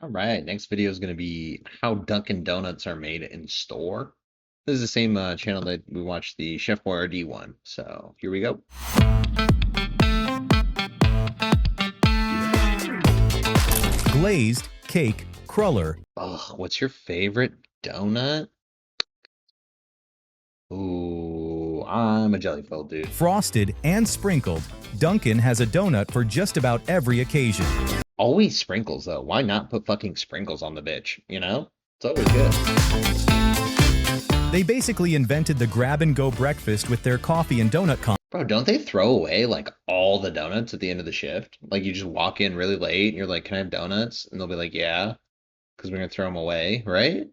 All right, next video is going to be how Dunkin' Donuts are made in store. This is the same channel that we watched the Chef Boyardee one. So here we go. Glazed, cake, cruller. Ugh, what's your favorite donut? Ooh, I'm a jelly-filled dude. Frosted and sprinkled, Dunkin' has a donut for just about every occasion. Always sprinkles, though. Why not put fucking sprinkles on the bitch, you know? It's always good. They basically invented the grab-and-go breakfast with their coffee and donut Bro, don't they throw away, like, all the donuts at the end of the shift? Like, you just walk in really late, and you're like, can I have donuts? And they'll be like, yeah, because we're going to throw them away, right?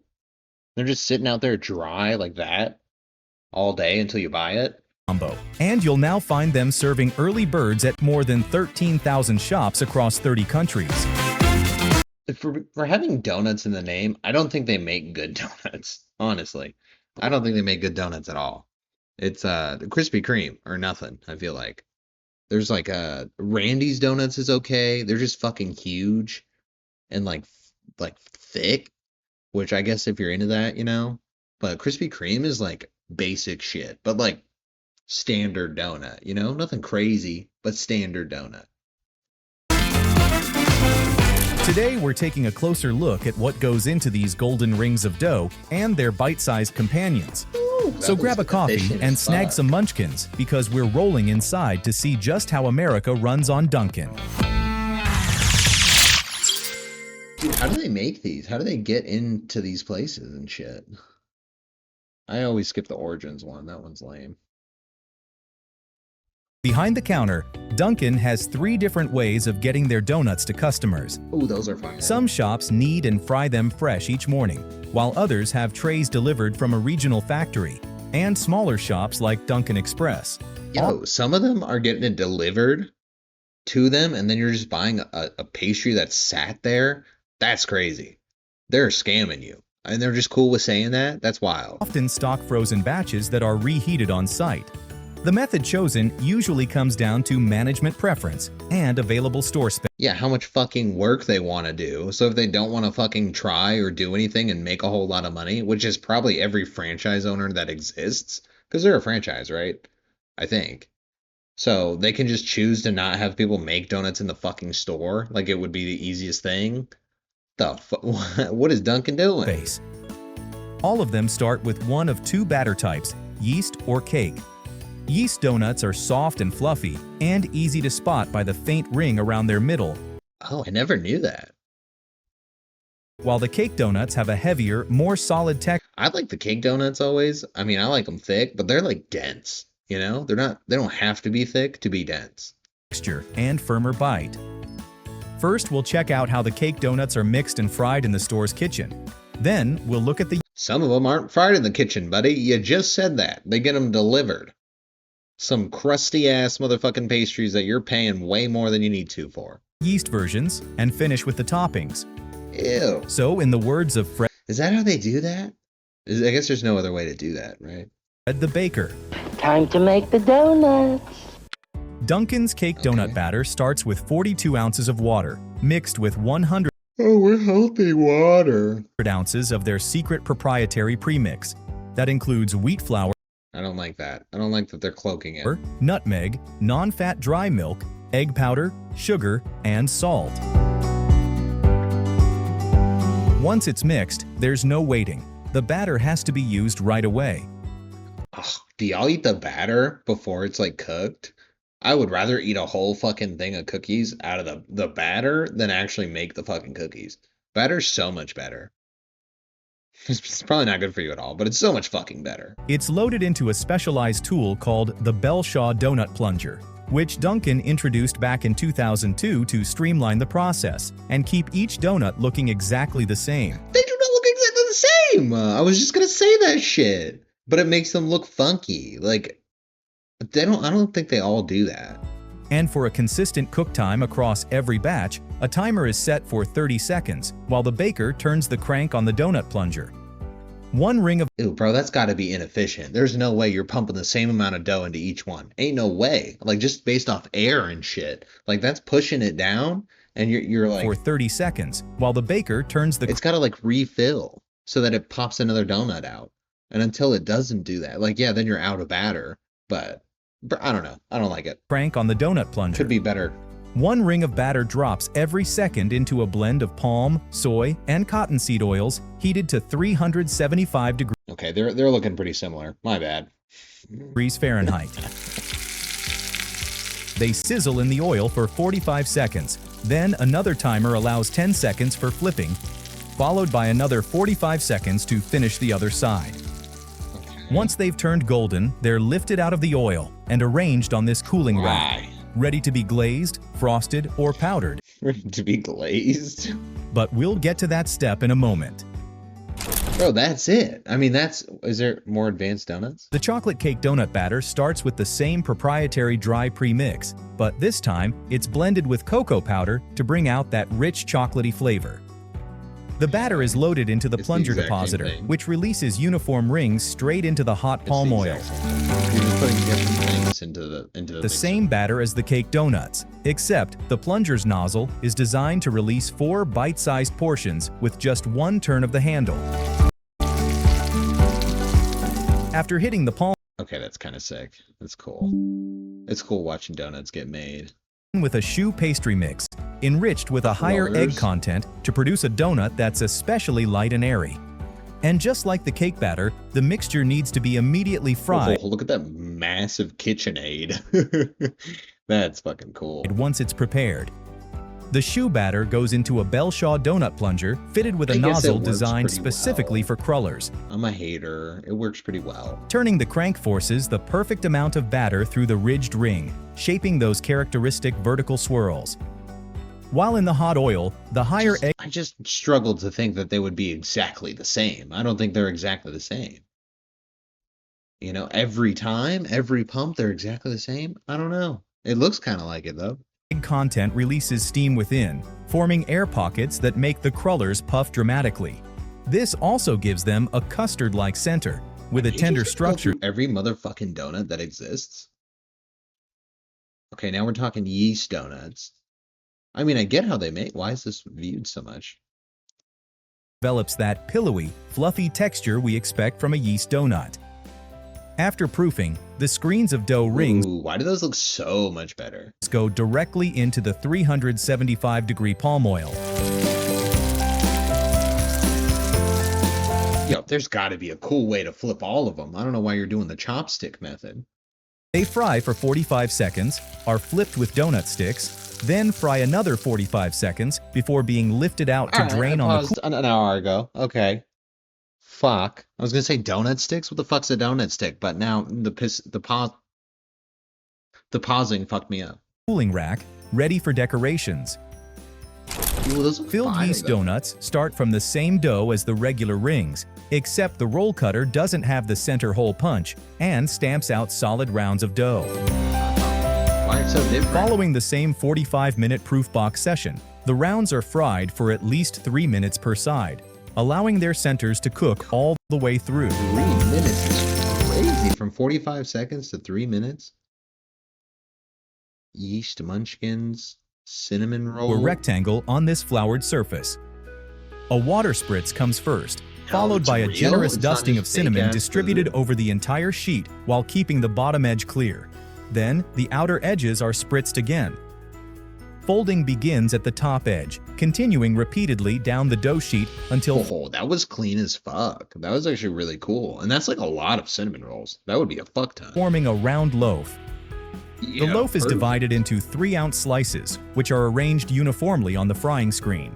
They're just sitting out there dry like that all day until you buy it. combo. And you'll now find them serving early birds at more than 13,000 shops across 30 countries. For having donuts in the name, I don't think they make good donuts, honestly. I don't think they make good donuts at all. It's Krispy Kreme or nothing, I feel like. There's like Randy's Donuts is okay. They're just fucking huge and like thick, which I guess if you're into that, you know. But Krispy Kreme is like basic shit, but like standard donut, you know? Nothing crazy, but standard donut. Today, we're taking a closer look at what goes into these golden rings of dough and their bite-sized companions. So grab a coffee and snag some munchkins, because we're rolling inside to see just how America runs on Dunkin'. Dude, how do they make these? How do they get into these places and shit? I always skip the Origins one. That one's lame. Behind the counter, Dunkin' has 3 different ways of getting their donuts to customers. Oh, those are fine. Some shops knead and fry them fresh each morning, while others have trays delivered from a regional factory, and smaller shops like Dunkin' Express. Yo, some of them are getting it delivered to them, and then you're just buying a pastry that sat there. That's crazy. They're scamming you. And they're just cool with saying that? That's wild. Often stock frozen batches that are reheated on site. The method chosen usually comes down to management preference and available store space. Yeah, how much fucking work they want to do. So if they don't want to fucking try or do anything and make a whole lot of money, which is probably every franchise owner that exists, because they're a franchise, right? I think. So they can just choose to not have people make donuts in the fucking store. Like it would be the easiest thing. What is Dunkin' doing? All of them start with one of 2 batter types, yeast or cake. Yeast donuts are soft and fluffy and easy to spot by the faint ring around their middle. Oh, I never knew that. While the cake donuts have a heavier, more solid texture. I like the cake donuts always. I mean, I like them thick, but they're like dense, you know? They don't have to be thick to be dense. Texture and firmer bite. First, we'll check out how the cake donuts are mixed and fried in the store's kitchen. Then, we'll look at the... Some of them aren't fried in the kitchen, buddy. You just said that. They get them delivered. Some crusty-ass motherfucking pastries that you're paying way more than you need to for. Yeast versions, and finish with the toppings. Ew. So, in the words of Fred... Is that how they do that? I guess there's no other way to do that, right? the baker. Time to make the donuts. Dunkin's cake donut batter starts with 42 ounces of water, mixed with 100 we're healthy water. ounces of their secret proprietary premix. That includes wheat flour, I don't like that. I don't like that they're cloaking it. nutmeg, non-fat dry milk, egg powder, sugar, and salt. Once it's mixed, there's no waiting. The batter has to be used right away. Ugh, do y'all eat the batter before it's like cooked? I would rather eat a whole fucking thing of cookies out of the batter than actually make the fucking cookies. Batter's so much better. It's probably not good for you at all, but it's so much fucking better. It's loaded into a specialized tool called the Belshaw Donut Plunger, which Dunkin' introduced back in 2002 to streamline the process and keep each donut looking exactly the same. They do not look exactly the same. I was just gonna say that shit, but it makes them look funky. Like I don't think they all do that. And for a consistent cook time across every batch, a timer is set for 30 seconds, while the baker turns the crank on the donut plunger. One ring of... Ew, bro, that's gotta be inefficient. There's no way you're pumping the same amount of dough into each one. Ain't no way. Like, just based off air and shit. Like, that's pushing it down, and you're like for 30 seconds, while the baker turns the it's got to like refill so that it pops another donut out. And until it doesn't do that, like, yeah, then you're out of batter. But I don't know. I don't like it. crank on the donut plunger. Could be better. One ring of batter drops every second into a blend of palm, soy, and cottonseed oils heated to 375 Okay, they're looking pretty similar. My bad. degrees Fahrenheit. They sizzle in the oil for 45 seconds. Then another timer allows 10 seconds for flipping, followed by another 45 seconds to finish the other side. Once they've turned golden, they're lifted out of the oil and arranged on this cooling rack, ready to be glazed, frosted, or powdered. Ready to be glazed? But we'll get to that step in a moment. Bro, that's it. I mean, is there more advanced donuts? The chocolate cake donut batter starts with the same proprietary dry pre-mix, but this time it's blended with cocoa powder to bring out that rich chocolatey flavor. The batter is loaded into the plunger depositor, which releases uniform rings straight into the hot palm oil. You're just putting different things into The same batter as the cake donuts, except the plunger's nozzle is designed to release 4 bite-sized portions with just one turn of the handle. After hitting the palm Okay, that's kind of sick. That's cool. It's cool watching donuts get made. With a choux pastry mix, enriched with a higher egg content to produce a donut that's especially light and airy. And just like the cake batter, the mixture needs to be immediately fried. Oh, look at that massive KitchenAid. That's fucking cool. Once it's prepared. The choux batter goes into a Belshaw donut plunger fitted with a nozzle designed specifically for crullers. I'm a hater. It works pretty well. Turning the crank forces the perfect amount of batter through the ridged ring, shaping those characteristic vertical swirls. While in the hot oil, the higher egg... I just struggled to think that they would be exactly the same. I don't think they're exactly the same. You know, every time, every pump, they're exactly the same. I don't know. It looks kind of like it, though. Content releases steam within, forming air pockets that make the crullers puff dramatically. This also gives them a custard-like center, with a tender structure. Every motherfucking donut that exists? Okay, now we're talking yeast donuts. I mean, I get how they make. Why is this viewed so much? Develops that pillowy, fluffy texture we expect from a yeast donut. After proofing, the screens of dough rings why do those look so much better? Go directly into the 375-degree palm oil. Yo, there's got to be a cool way to flip all of them. I don't know why you're doing the chopstick method. They fry for 45 seconds, are flipped with donut sticks, then fry another 45 seconds before being lifted out to drain on the an hour ago. Okay. Fuck. I was gonna say donut sticks. What the fuck's a donut stick? But now the pausing fucked me up. Cooling rack, ready for decorations. Ooh, Filled yeast donuts start from the same dough as the regular rings, except the roll cutter doesn't have the center hole punch and stamps out solid rounds of dough. Why it's so different? Following the same 45-minute proof box session, the rounds are fried for at least 3 minutes per side, allowing their centers to cook all the way through. 3 minutes is crazy. From 45 seconds to 3 minutes. Yeast munchkins, cinnamon roll. A rectangle on this floured surface. A water spritz comes first, followed by a generous dusting of cinnamon distributed over the entire sheet while keeping the bottom edge clear. Then, the outer edges are spritzed again. Folding begins at the top edge, continuing repeatedly down the dough sheet until... Oh, that was clean as fuck. That was actually really cool. And that's like a lot of cinnamon rolls. That would be a fuck ton. Forming a round loaf. Yeah, the loaf is divided into 3-ounce slices, which are arranged uniformly on the frying screen.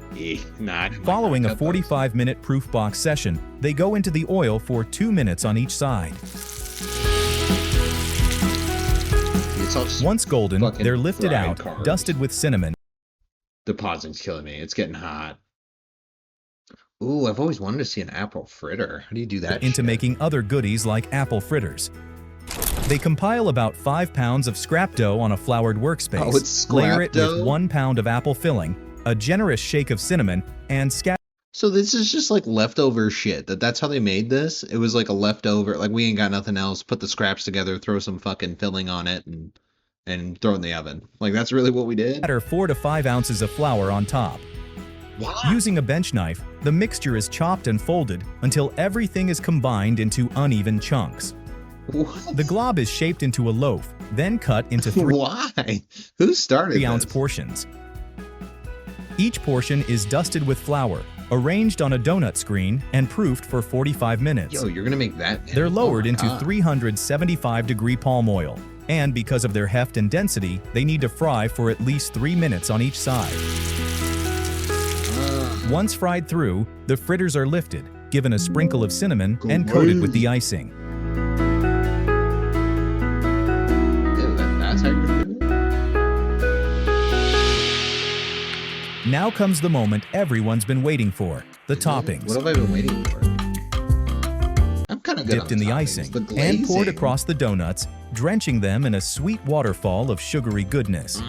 Following a 45-minute proof box session, they go into the oil for 2 minutes on each side. Once golden, they're lifted out, dusted with cinnamon. The pausing's killing me. It's getting hot. Ooh, I've always wanted to see an apple fritter. How do you do that? Into making other goodies like apple fritters. They compile about 5 pounds of scrap dough on a floured workspace, layer it with 1 pound of apple filling, a generous shake of cinnamon, and scatter. So this is just like leftover shit. That's how they made this? It was like a leftover, like we ain't got nothing else, put the scraps together, throw some fucking filling on it, and and throw it in the oven. Like, that's really what we did? Add 4 to 5 ounces of flour on top. What? Using a bench knife, the mixture is chopped and folded until everything is combined into uneven chunks. What? The glob is shaped into a loaf, then cut into 3 Why? Who started 3-ounce this? portions. Each portion is dusted with flour, arranged on a donut screen, and proofed for 45 minutes. Yo, you're gonna make that? They're lowered into God. 375-degree palm oil, and because of their heft and density, they need to fry for at least 3 minutes on each side. Once fried through, the fritters are lifted, given a sprinkle of cinnamon, and coated with the icing. Ew, that's how you're doing it? Now comes the moment everyone's been waiting for, the toppings. What have I been waiting for? I'm kind of good Dipped in the toppings, icing but and poured glazing. across the donuts, drenching them in a sweet waterfall of sugary goodness. Just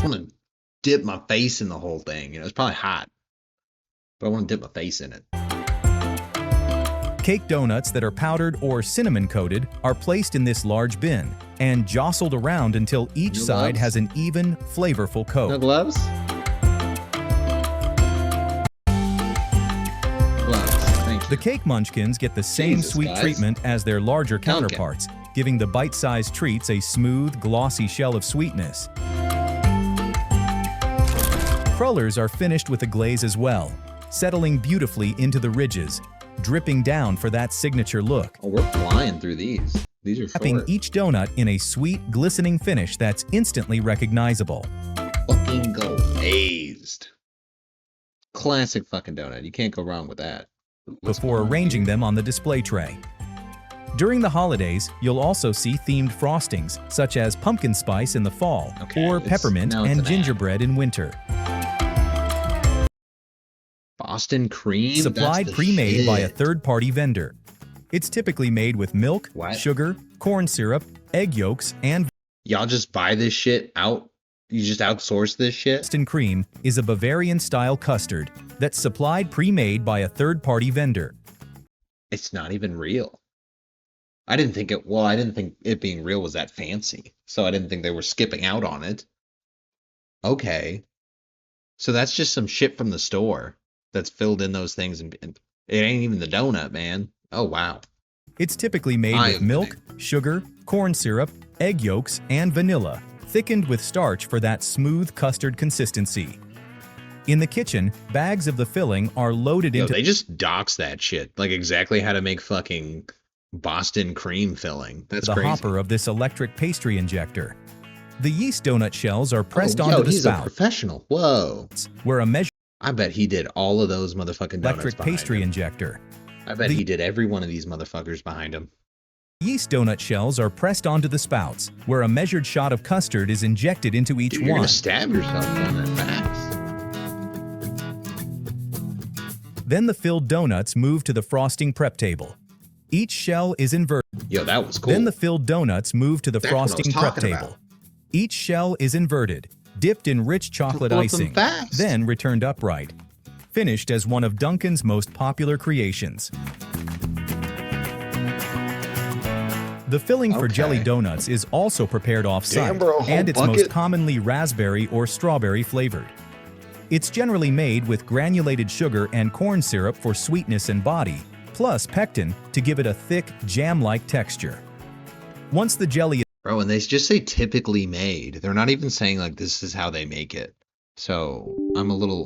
want to dip my face in the whole thing. You know, it's probably hot, but I want to dip my face in it. Cake donuts that are powdered or cinnamon coated are placed in this large bin and jostled around until each No side gloves? has an even, flavorful coat. No gloves? Gloves. Thank you. The cake munchkins get the same Jesus, sweet guys. treatment as their larger Dunkin'. counterparts, giving the bite-sized treats a smooth, glossy shell of sweetness. Crullers are finished with a glaze as well, settling beautifully into the ridges, dripping down for that signature look. Oh, we're flying through these. These are Wrapping short. each donut in a sweet, glistening finish that's instantly recognizable. Fucking glazed. Classic fucking donut. You can't go wrong with that. What's Before going on arranging here? them on the display tray. During the holidays, you'll also see themed frostings, such as pumpkin spice in the fall, Okay, or it's- peppermint now it's and an ad. gingerbread in winter. Boston cream? Supplied That's the pre-made by a shit. third-party vendor. It's typically made with milk, What? sugar, corn syrup, egg yolks, and Y'all just buy this shit out? You just outsource this shit? Boston cream is a Bavarian-style custard that's supplied pre-made by a third-party vendor. It's not even real. I didn't think it being real was that fancy. So I didn't think they were skipping out on it. Okay. So that's just some shit from the store that's filled in those things, and it ain't even the donut, man. Oh, wow. It's typically made with milk, sugar, corn syrup, egg yolks, and vanilla, thickened with starch for that smooth custard consistency. In the kitchen, bags of the filling are loaded Yo, into they just dox that shit. Like exactly how to make fucking Boston cream filling. That's the crazy. hopper of this electric pastry injector. The yeast donut shells are pressed Oh, onto yo, the he's a spout, professional. Whoa. where a measured I bet he did all of those motherfucking donuts electric behind pastry him. injector. I bet he did every one of these motherfuckers behind him. Yeast donut shells are pressed onto the spouts, where a measured shot of custard is injected into each Dude, you're one. gonna stab yourself on that fast. Then the filled donuts move to the frosting prep table. Each shell is inverted. Yo, that was cool. Then the filled donuts move to the That's what I was frosting prep talking table. about. Each shell is inverted, dipped in rich chocolate Flip them icing, fast. then returned upright. Finished as one of Dunkin's most popular creations. The filling for jelly Okay. donuts is also prepared off-site, Damn, bro, a whole and it's most bucket? commonly raspberry or strawberry flavored. It's generally made with granulated sugar and corn syrup for sweetness and body, plus pectin to give it a thick, jam-like texture. Once the jelly Bro, and they just say typically made. They're not even saying like this is how they make it. So I'm a little